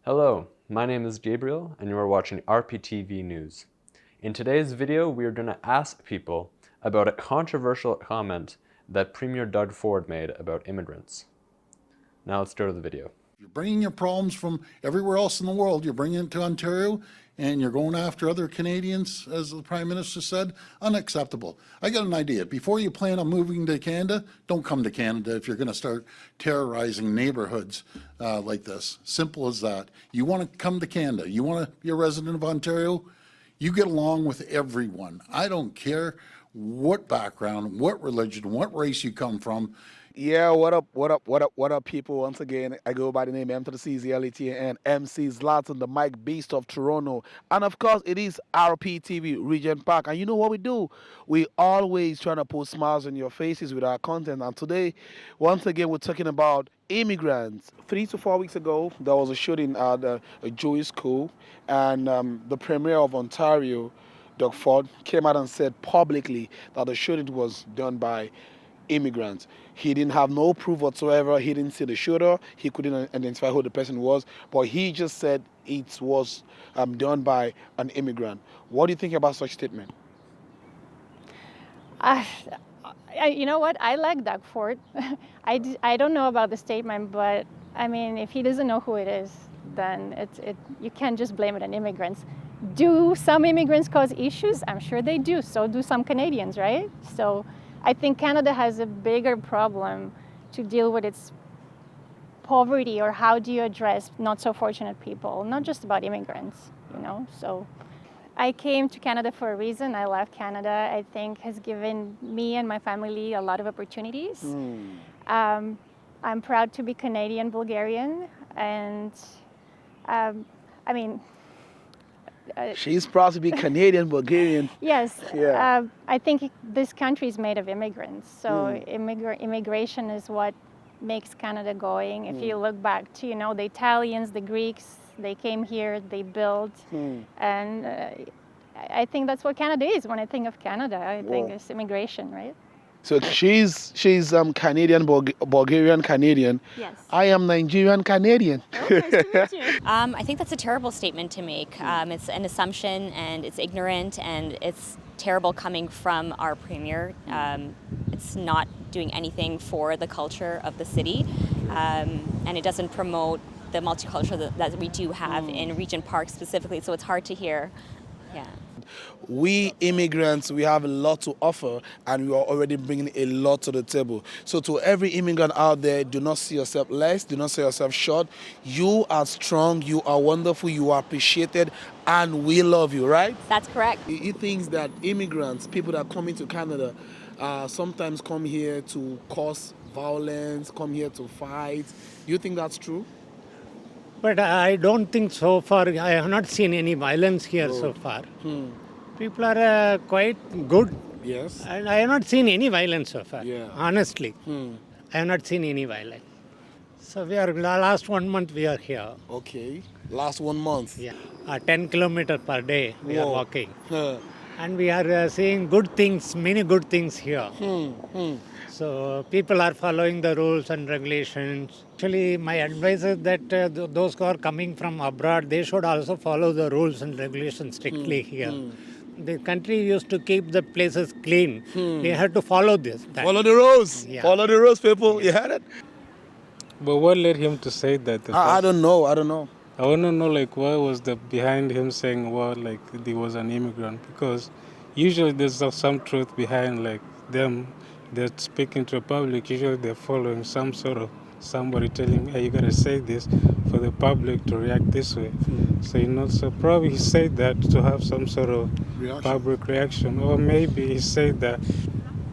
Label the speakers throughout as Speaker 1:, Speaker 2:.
Speaker 1: Hello, my name is Gabriel and you are watching RPTV News. In today's video, we are going to ask people about a controversial comment that Premier Doug Ford made about immigrants. Now let's go to the video.
Speaker 2: You're bringing your problems from everywhere else in the world, you're bringing it to Ontario, and you're going after other Canadians, as the Prime Minister said, unacceptable. I got an idea. Before you plan on moving to Canada, don't come to Canada if you're going to start terrorizing neighborhoods like this. Simple as that. You want to come to Canada, you want to be a resident of Ontario, you get along with everyone. I don't care what background, what religion, what race you come from.
Speaker 3: Yeah, what up, people? Once again, I go by the name M to the CZLET and MC Zlatan, the Mike Beast of Toronto. And of course, it is RPTV Regent Park. And you know what we do? We always trying to put smiles on your faces with our content. And today, once again, we're talking about immigrants. 3 to 4 weeks ago, there was a shooting at a Jewish school, and the Premier of Ontario, Doug Ford, came out and said publicly that the shooting was done by immigrants. He didn't have no proof whatsoever. He didn't see the shooter. He couldn't identify who the person was, but he just said it was done by an immigrant. What do you think about such statement?
Speaker 4: You know what? I like Doug Ford. I don't know about the statement, but I mean, if he doesn't know who it is, then you can't just blame it on immigrants. Do some immigrants cause issues? I'm sure they do. So do some Canadians, right? So I think Canada has a bigger problem to deal with its poverty, or how do you address not so fortunate people, not just about immigrants, you know? So I came to Canada for a reason. I left Canada, I think, has given me and my family a lot of opportunities. I'm proud to be Canadian Bulgarian, and I mean,
Speaker 3: she's proud to be Canadian Bulgarian.
Speaker 4: Yes.
Speaker 3: Yeah.
Speaker 4: I think this country is made of immigrants. So immigration is what makes Canada going. If you look back to, the Italians, the Greeks, they came here, they built. And I think that's what Canada is. When I think of Canada, I think it's immigration, right?
Speaker 3: So she's Canadian Bulgarian Canadian.
Speaker 4: Yes.
Speaker 3: I am Nigerian Canadian.
Speaker 5: I think that's a terrible statement to make. It's an assumption, and it's ignorant, and it's terrible coming from our premier. It's not doing anything for the culture of the city, and it doesn't promote the multicultural that we do have in Regent Park specifically, so it's hard to hear. Yeah.
Speaker 3: We immigrants, we have a lot to offer, and we are already bringing a lot to the table. So to every immigrant out there, do not see yourself less, do not see yourself short. You are strong, you are wonderful, you are appreciated, and we love you, right?
Speaker 5: That's correct.
Speaker 3: He thinks that immigrants, people that come into Canada, sometimes come here to cause violence, come here to fight. Do you think that's true?
Speaker 6: But I don't think so far. I have not seen any violence here so far. People are quite good.
Speaker 3: Yes.
Speaker 6: And I have not seen any violence so far.
Speaker 3: Yeah.
Speaker 6: Honestly. I have not seen any violence. So last 1 month we are here.
Speaker 3: Okay. Last 1 month.
Speaker 6: Yeah. 10 kilometers per day we are walking.
Speaker 3: Huh.
Speaker 6: And we are seeing good things, many good things here. So people are following the rules and regulations. Actually, my advice is that those who are coming from abroad, they should also follow the rules and regulations strictly here. The country used to keep the places clean. They have to follow this.
Speaker 3: Follow the rules.
Speaker 6: Yeah.
Speaker 3: Follow the rules, people. You heard it?
Speaker 7: But what led him to say that?
Speaker 3: I don't know. I
Speaker 7: want to know, what was the behind him saying, he was an immigrant? Because usually there's some truth behind, them. They're speaking to the public. Usually they're following some sort of somebody telling, hey, you got to say this for the public to react this way. So probably he said that to have some sort of public reaction. Or maybe he said that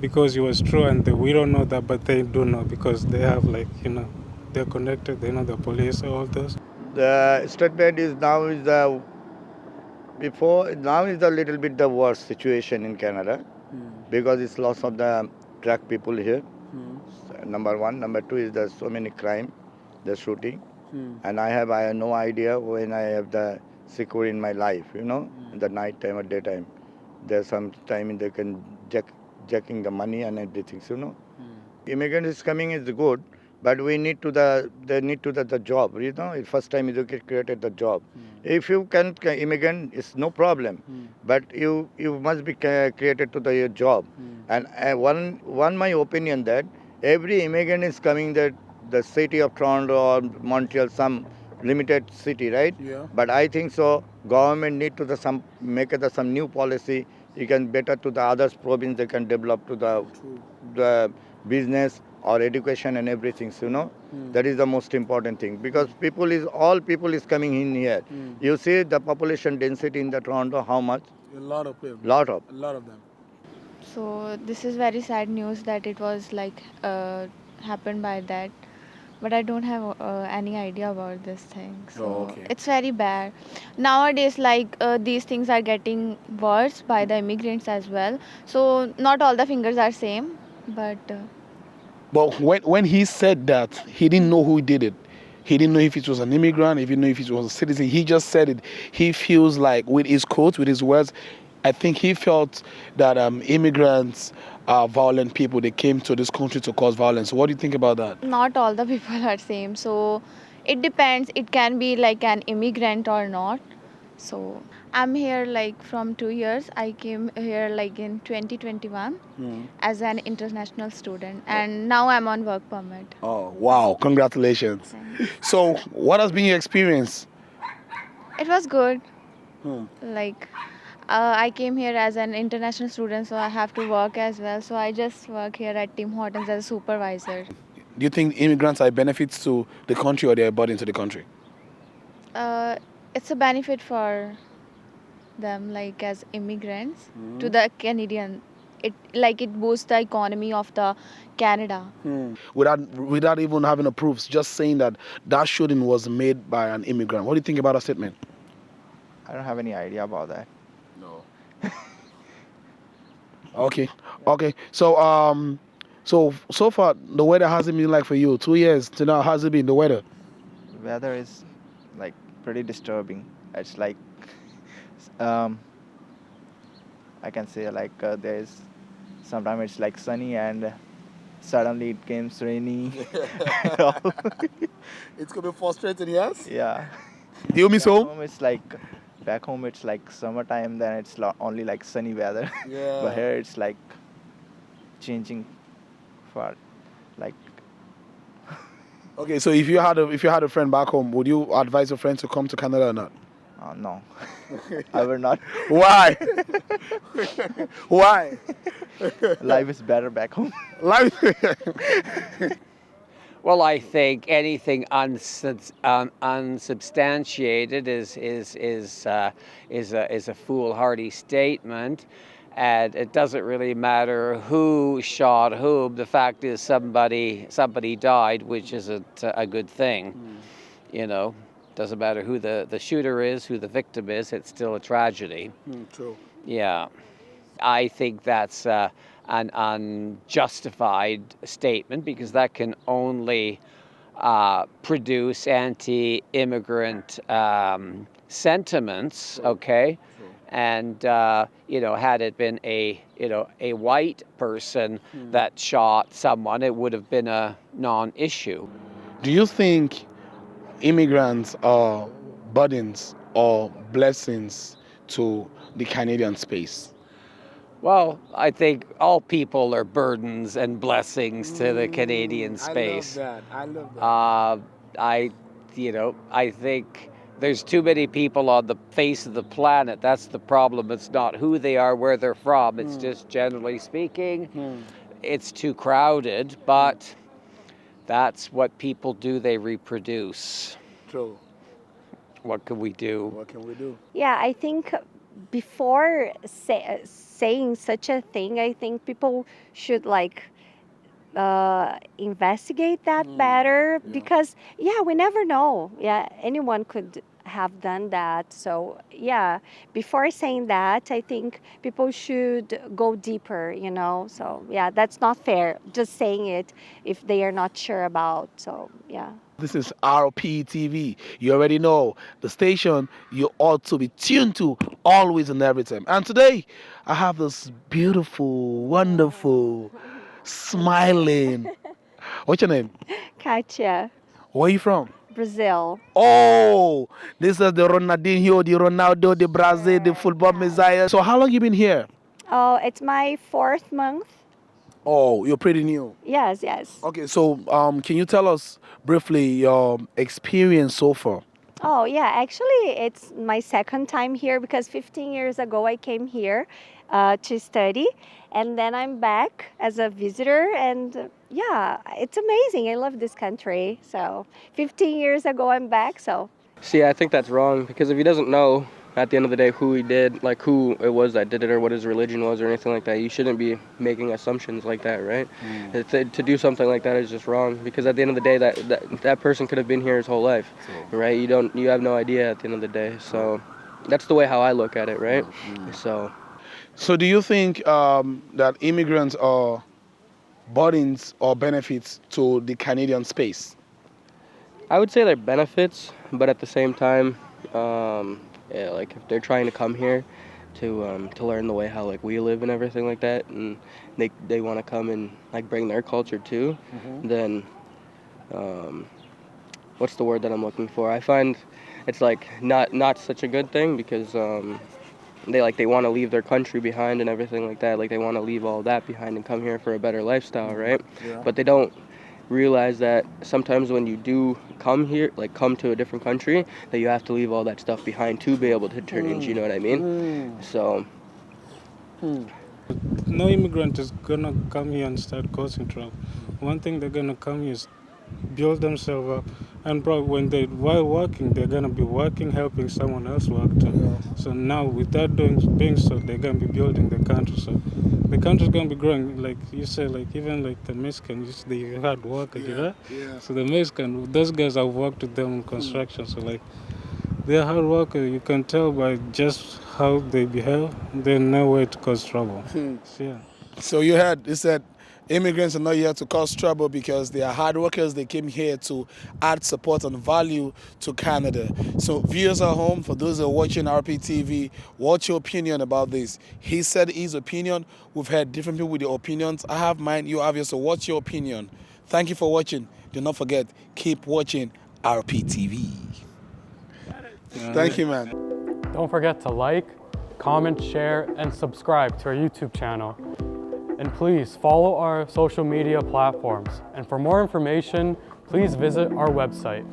Speaker 7: because it was true, and we don't know that, but they do know because they have, they're connected, they know the police, all those.
Speaker 8: The statement is now is a little bit the worst situation in Canada because it's lots of the drug people here. Number one. Number two is there's so many crime, the shooting. And I have no idea when I have the secure in my life, in the night time or daytime. There's some time they can jacking the money and everything, Immigrant is coming is good, but we need to they need to the job. You know, first time you created the job. If you can immigrant, it's no problem, but you must be created to the job. And one my opinion that every immigrant is coming that the city of Toronto or Montreal, some limited city, right?
Speaker 3: Yeah.
Speaker 8: But I think so. Government need to make it some new policy. You can better to the other province. They can develop to the business or education and everything. So, that is the most important thing, because all people is coming in here. You see the population density in the Toronto, how much?
Speaker 3: A lot of people.
Speaker 8: Lot of.
Speaker 3: A lot of them.
Speaker 9: So this is very sad news that it was like happened by that, but I don't have any idea about this thing. So
Speaker 3: okay.
Speaker 9: it's very bad. Nowadays, like these things are getting worse by the immigrants as well. So not all the fingers are same, but
Speaker 3: But when he said that, he didn't know who did it. He didn't know if it was an immigrant, he didn't know if it was a citizen. He just said it. He feels like, with his quotes, with his words, I think he felt that immigrants are violent people. They came to this country to cause violence. What do you think about that?
Speaker 9: not all the people are same. So it depends. It can be like an immigrant or not. So I'm here like from 2 years. I came here like in 2021 as an international student, and now I'm on work permit.
Speaker 3: Oh, wow. Congratulations. So what has been your experience?
Speaker 9: It was good. Like I came here as an international student, so I have to work as well. So I just work here at Tim Hortons as a supervisor.
Speaker 3: Do you think immigrants are benefits to the country or they're a burden to the country?
Speaker 9: It's a benefit for them, like as immigrants to the Canadian. It boosts the economy of the Canada.
Speaker 3: Without even having a proof, just saying that shooting was made by an immigrant. What do you think about that statement?
Speaker 10: I don't have any idea about that.
Speaker 3: No. Okay. So so far the weather hasn't been like for you. 2 years to now, how's it been, the weather?
Speaker 10: The weather is like pretty disturbing. It's like I can say like there's sometimes it's like sunny and suddenly it becomes rainy.
Speaker 3: It's gonna be frustrating, yes?
Speaker 10: Yeah.
Speaker 3: Do you miss home?
Speaker 10: Back home it's like summertime, then it's only like sunny weather.
Speaker 3: Yeah.
Speaker 10: But here it's like changing for like
Speaker 3: Okay, so if you had a friend back home, would you advise your friend to come to Canada or not?
Speaker 10: no. I will not.
Speaker 3: Why? Why?
Speaker 10: Life is better back home.
Speaker 3: Life.
Speaker 11: Well, I think anything unsubstantiated is a foolhardy statement, and it doesn't really matter who shot whom. The fact is, somebody died, which isn't a good thing. You know, doesn't matter who the shooter is, who the victim is. It's still a tragedy.
Speaker 3: True.
Speaker 11: Yeah, I think that's an unjustified statement, because that can only produce anti-immigrant sentiments. Okay, and had it been a white person that shot someone, it would have been a non-issue.
Speaker 3: Do you think immigrants are burdens or blessings to the Canadian space?
Speaker 11: Well, I think all people are burdens and blessings to the Canadian space.
Speaker 3: I love that.
Speaker 11: I think there's too many people on the face of the planet. That's the problem. It's not who they are, where they're from. It's just generally speaking, it's too crowded, but that's what people do. They reproduce.
Speaker 3: True.
Speaker 11: What can we do?
Speaker 3: What can we do?
Speaker 12: Yeah, I think before saying such a thing, I think people should investigate that better, because we never know. Yeah, anyone could have done that. So before saying that, I think people should go deeper, So that's not fair, just saying it if they are not sure about. So
Speaker 3: This is RPTV. You already know the station you ought to be tuned to always and every time. And today, I have this beautiful, wonderful, smiling, What's your name?
Speaker 12: Katia,
Speaker 3: Where are you from?
Speaker 12: Brazil.
Speaker 3: Oh, this is the Ronaldinho, the Ronaldo, the Brazil, the football messiah. So how long you been here?
Speaker 12: Oh, it's my 4th month.
Speaker 3: Oh, you're pretty new.
Speaker 12: Yes, yes.
Speaker 3: Okay, so can you tell us briefly your experience so far?
Speaker 12: Oh, yeah, actually, it's my 2nd time here because 15 years ago I came here to study, and then I'm back as a visitor, and yeah, it's amazing. I love this country. So 15 years ago I'm back, so.
Speaker 13: See, I think that's wrong, because if he doesn't know at the end of the day who he did, like who it was that did it or what his religion was or anything like that, you shouldn't be making assumptions like that, right? To do something like that is just wrong, because at the end of the day that person could have been here his whole life, right? You have no idea at the end of the day. So that's the way how I look at it, right?
Speaker 3: So do you think that immigrants are burdens or benefits to the Canadian space?
Speaker 13: I would say they're benefits, but at the same time, yeah, like if they're trying to come here to learn the way how like we live and everything like that, and they want to come and like bring their culture too, then what's the word that I'm looking for? I find it's like not such a good thing, because they want to leave their country behind and everything like that. Like they want to leave all that behind and come here for a better lifestyle, right?
Speaker 3: Yeah.
Speaker 13: But they don't realize that sometimes when you do come here, like come to a different country, that you have to leave all that stuff behind to be able to change, you know what I mean? So
Speaker 7: No immigrant is gonna come here and start causing trouble. One thing they're gonna come here is build themselves up, and probably while working, they're gonna be working, helping someone else work too. So now, without doing so, they're gonna be building the country. So the country's gonna be growing. Like you said, like even like the Mexicans, they hard workers, you know. So the Mexican, those guys, I've worked with them in construction. So like they're hard workers. You can tell by just how they behave. They know where to cause trouble. So, yeah.
Speaker 3: So you said immigrants are not here to cause trouble because they are hard workers. They came here to add support and value to Canada. So viewers at home, for those who are watching RPTV, what's your opinion about this? He said his opinion. We've heard different people with their opinions. I have mine, you have yours. So what's your opinion? Thank you for watching. Do not forget, keep watching RPTV. Thank you, man.
Speaker 14: Don't forget to like, comment, share, and subscribe to our YouTube channel. And please follow our social media platforms. And for more information, please visit our website.